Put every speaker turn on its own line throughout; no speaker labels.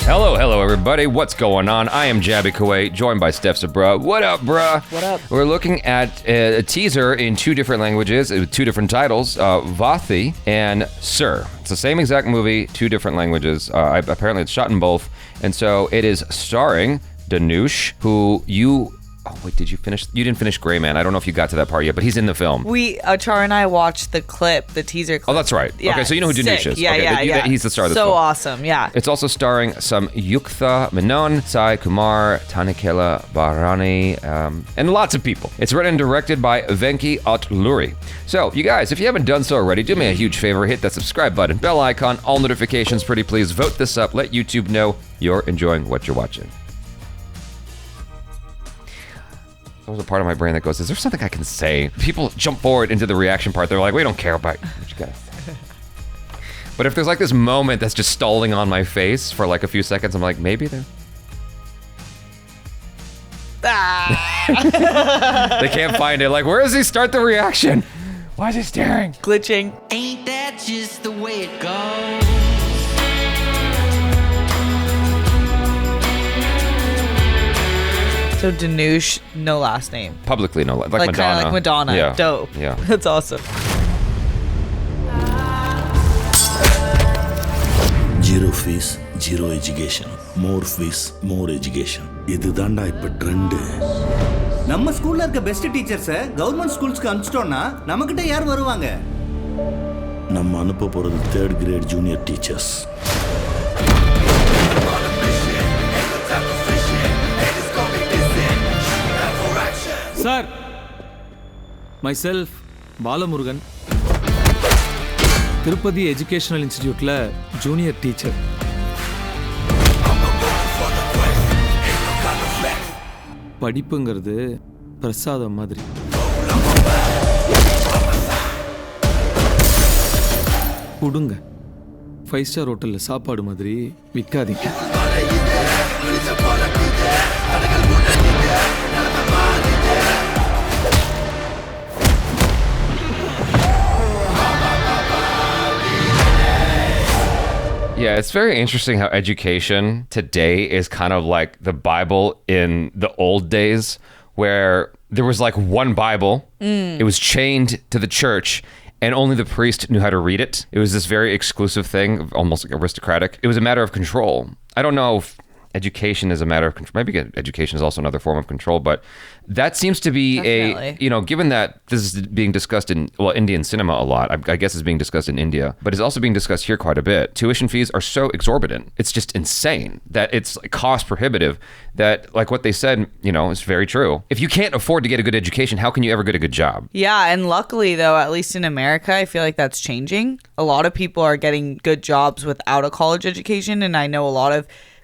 Hello, everybody. What's going on? I am Jaby KOAY, joined by SABRAW. What up, bruh?
What up?
We're looking at a teaser in two different languages, with two different titles, VAATHI and Sir. It's the same exact movie, two different languages. Apparently, it's shot in both. And so it is starring Dhanush, who you... Oh, wait, did you finish? You didn't finish Gray Man. I don't know if you got to that part yet, but he's in the film.
Char and I watched the teaser clip.
Oh, that's right.
Yeah,
okay, so you know who Dhanush is.
Yeah,
okay,
yeah.
He's the star of the film.
So awesome, yeah.
It's also starring Samyuktha, Madhan, Kumar, Tanikela Barani, and lots of people. It's written and directed by Venky Atluri. So, you guys, if you haven't done so already, do me a huge favor. Hit that subscribe button, bell icon, all notifications, pretty please. Vote this up. Let YouTube know you're enjoying what you're watching. There's a part of my brain that goes, is there something I can say? People jump forward into the reaction part. They're like, we don't care about what you gotta say. But if there's like this moment that's just stalling on my face for like a few seconds, I'm like, maybe there. They can't find it. Like, where does he start the reaction? Why is he staring?
Glitching.
Ain't that just the way it goes?
So Dhanush, no last name.
Publicly, no, like Madonna.
Kind of like Madonna.
Yeah.
Dope.
Yeah.
That's awesome.
Zero fees, zero education. More fees, more education. இதுதான்டா இப்ப trend.
நம்ம ஸ்கூல்ல இருக்க best teachers government ஸ்கூல்ஸ்க்கு அனுப்பிச்சிட்டோம்னா நமக்கிட்ட யார் வருவாங்க?
நம்ம அனுப்ப போறது 3rd grade junior teachers.
Sir, myself, Balamurugan, Tirupati Educational Institute la junior teacher. படிப்புங்கிறது பிரசாதம் மாதிரி. கொடுங்க. 5-star ஹோட்டல்ல சாப்பாடு மாதிரி விக்காதீங்க.
Yeah, it's very interesting how education today is kind of like the Bible in the old days, where there was like one Bible, it was chained to the church, and only the priest knew how to read it. It was this very exclusive thing, almost like aristocratic. It was a matter of control. I don't know if education is a matter of control. Maybe education is also another form of control, but that seems to be
Definitely.
given that this is being discussed in, Indian cinema a lot, I guess it's being discussed in India, but it's also being discussed here quite a bit. Tuition fees are so exorbitant. It's just insane that it's cost prohibitive that, like what they said, is very true. If you can't afford to get a good education, how can you ever get a good job?
Yeah, and luckily, though, at least in America, I feel like that's changing. A lot of people are getting good jobs without a college education, and I know a lot of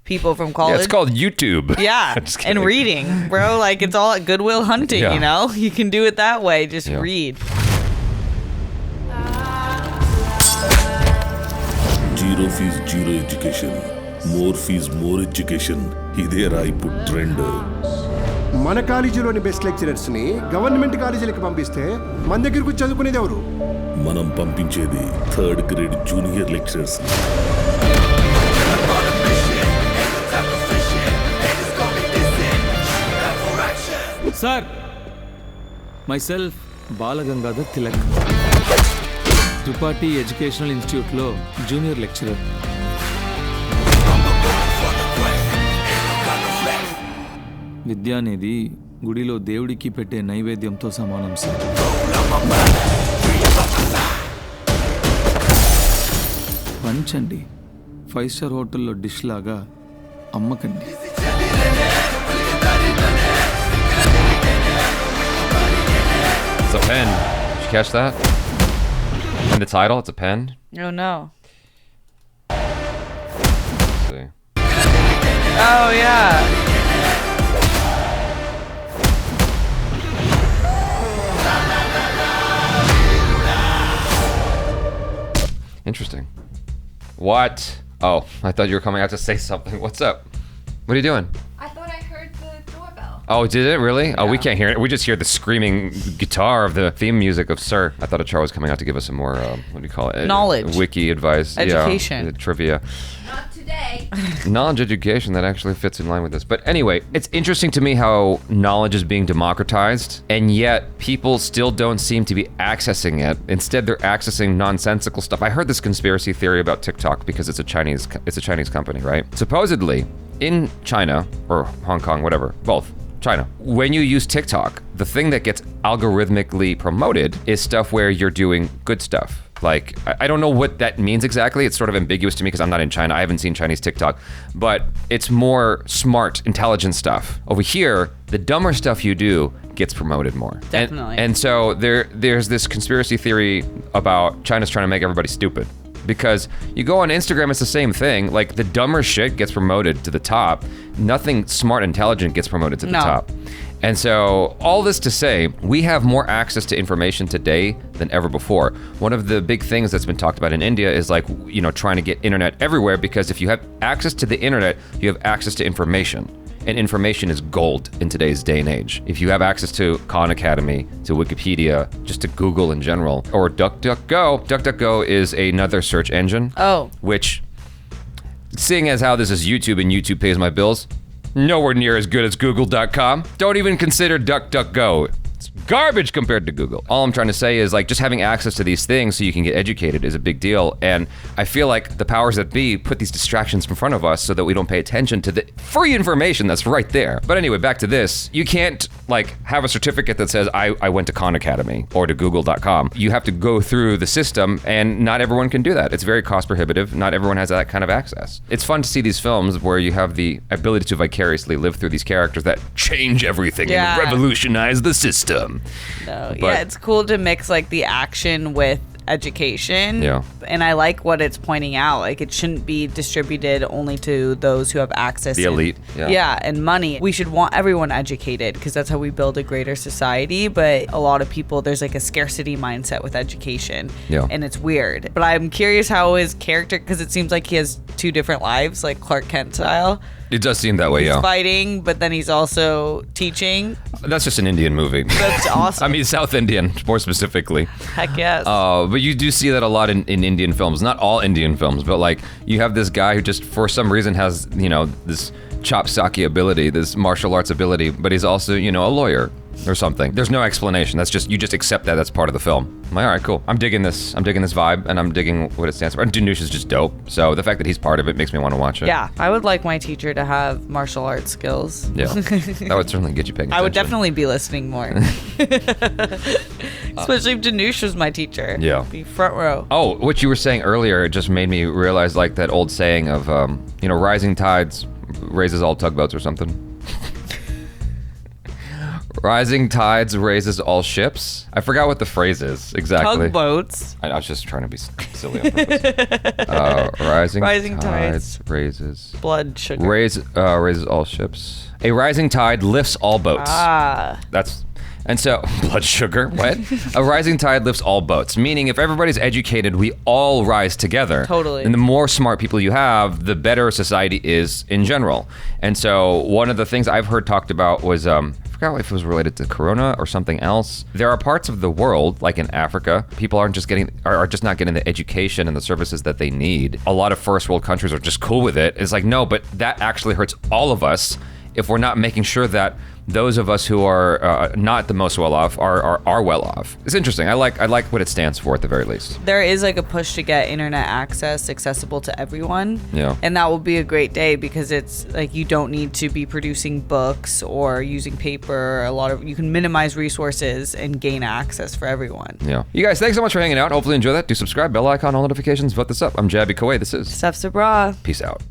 people from college.
Yeah, it's called YouTube.
Yeah, and reading, bro. Like, it's all at Goodwill Hunting,
Yeah.
You can do it that way. Just read.
Zero fees, zero education. More fees, more education. ఇదే రా ఇప్పుడు trend.
మన కాలేజీలోని best lecturers ని government కాలేజీలకు పంపిస్తే మన దగ్గరకు చదువుకునేది ఎవరు?
మనం పంపించేది 3rd grade junior lecturers.
Sir, myself, Balagangadhar Tilak, Tirupati Educational Institute lo junior lecturer. విద్య అనేది గుడిలో దేవుడికి పెట్టే నైవేద్యంతో సమానం సార్. పంచండి. 5-star హోటల్లో డిష్ లాగా అమ్మకండి.
It's a pen. Did you catch that? In the title, it's a pen.
Oh, no.
Let's see.
Oh, yeah.
Interesting. What? Oh, I thought you were coming out to say something. What's up? What are you doing?
I thought I heard the doorbell.
Oh, did it really? Oh, we can't hear it. We just hear the screaming guitar of the theme music of Sir. I thought a Char was coming out to give us some more, what do you call it?
Knowledge.
Wiki advice.
Education.
Yeah, trivia.
Not today.
Knowledge education that actually fits in line with this. But anyway, it's interesting to me how knowledge is being democratized, and yet people still don't seem to be accessing it. Instead, they're accessing nonsensical stuff. I heard this conspiracy theory about TikTok because it's a Chinese company, right? Supposedly, in China or Hong Kong, whatever, both. China. When you use TikTok, the thing that gets algorithmically promoted is stuff where you're doing good stuff. Like, I don't know what that means exactly. It's sort of ambiguous to me because I'm not in China. I haven't seen Chinese TikTok, but it's more smart, intelligent stuff. Over here, the dumber stuff you do gets promoted more.
Definitely.
And so there's this conspiracy theory about China's trying to make everybody stupid. Because you go on Instagram, it's the same thing. Like, the dumber shit gets promoted to the top. Nothing smart, intelligent gets promoted to the top. And so all this to say, we have more access to information today than ever before. One of the big things that's been talked about in India is like, you know, trying to get internet everywhere, because if you have access to the internet, you have access to information. And information is gold in today's day and age. If you have access to Khan Academy, to Wikipedia, just to Google in general, or DuckDuckGo. DuckDuckGo is another search engine.
Oh.
Which, seeing as how this is YouTube and YouTube pays my bills, nowhere near as good as Google.com. Don't even consider DuckDuckGo. It's garbage compared to Google. All I'm trying to say is, like, just having access to these things so you can get educated is a big deal. And I feel like the powers that be put these distractions in front of us so that we don't pay attention to the free information that's right there. But anyway, back to this. You can't, like, have a certificate that says, I went to Khan Academy or to Google.com. You have to go through the system, and not everyone can do that. It's very cost prohibitive. Not everyone has that kind of access. It's fun to see these films where you have the ability to vicariously live through these characters that change everything and revolutionize the system.
No, yeah, it's cool to mix like the action with education.
Yeah.
And I like what it's pointing out. Like, it shouldn't be distributed only to those who have access.
The elite.
Yeah, and money. We should want everyone educated because that's how we build a greater society. But a lot of people, there's like a scarcity mindset with education.
Yeah.
And it's weird. But I'm curious how his character, because it seems like he has two different lives, like Clark Kent style.
It does seem that way,
He's fighting, but then he's also teaching.
That's just an Indian movie.
That's awesome.
I mean, South Indian, more specifically.
Heck yes.
But you do see that a lot in Indian films. Not all Indian films, but like, you have this guy who just, for some reason, has, you know, this chop sake ability, this martial arts ability, but he's also, you know, a lawyer or something. There's no explanation. That's just, you just accept that that's part of the film. I'm like, all right, cool. I'm digging this vibe, and I'm digging what it stands for. And Dhanush is just dope. So the fact that he's part of it makes me want to watch it.
Yeah, I would like my teacher to have martial arts skills.
Yeah, that would certainly get you paying attention.
I would definitely be listening more. Especially if Dhanush was my teacher.
Yeah.
Be front row.
Oh, what you were saying earlier just made me realize, like, that old saying of, you know, rising tides raises all tugboats or something. Rising tides raises all ships. I forgot what the phrase is exactly.
Tugboats.
I was just trying to be silly on purpose. Rising tides raises
blood sugar.
Raises all ships. A rising tide lifts all boats. And so, blood sugar, what? A rising tide lifts all boats, meaning if everybody's educated, we all rise together.
Totally.
And the more smart people you have, the better society is in general. And so one of the things I've heard talked about was, I forgot if it was related to Corona or something else. There are parts of the world, like in Africa, people are just not getting the education and the services that they need. A lot of first world countries are just cool with it. It's like, no, but that actually hurts all of us if we're not making sure that those of us who are not the most well off are well off. It's interesting. I like what it stands for at the very least.
There is like a push to get internet access accessible to everyone.
Yeah.
And that will be a great day because it's like you don't need to be producing books or using paper. You can minimize resources and gain access for everyone.
Yeah. You guys, thanks so much for hanging out. Hopefully you enjoy that. Do subscribe, bell icon, all notifications. Vote this up. I'm Jaby KOAY. This is
STEPH.
Peace out.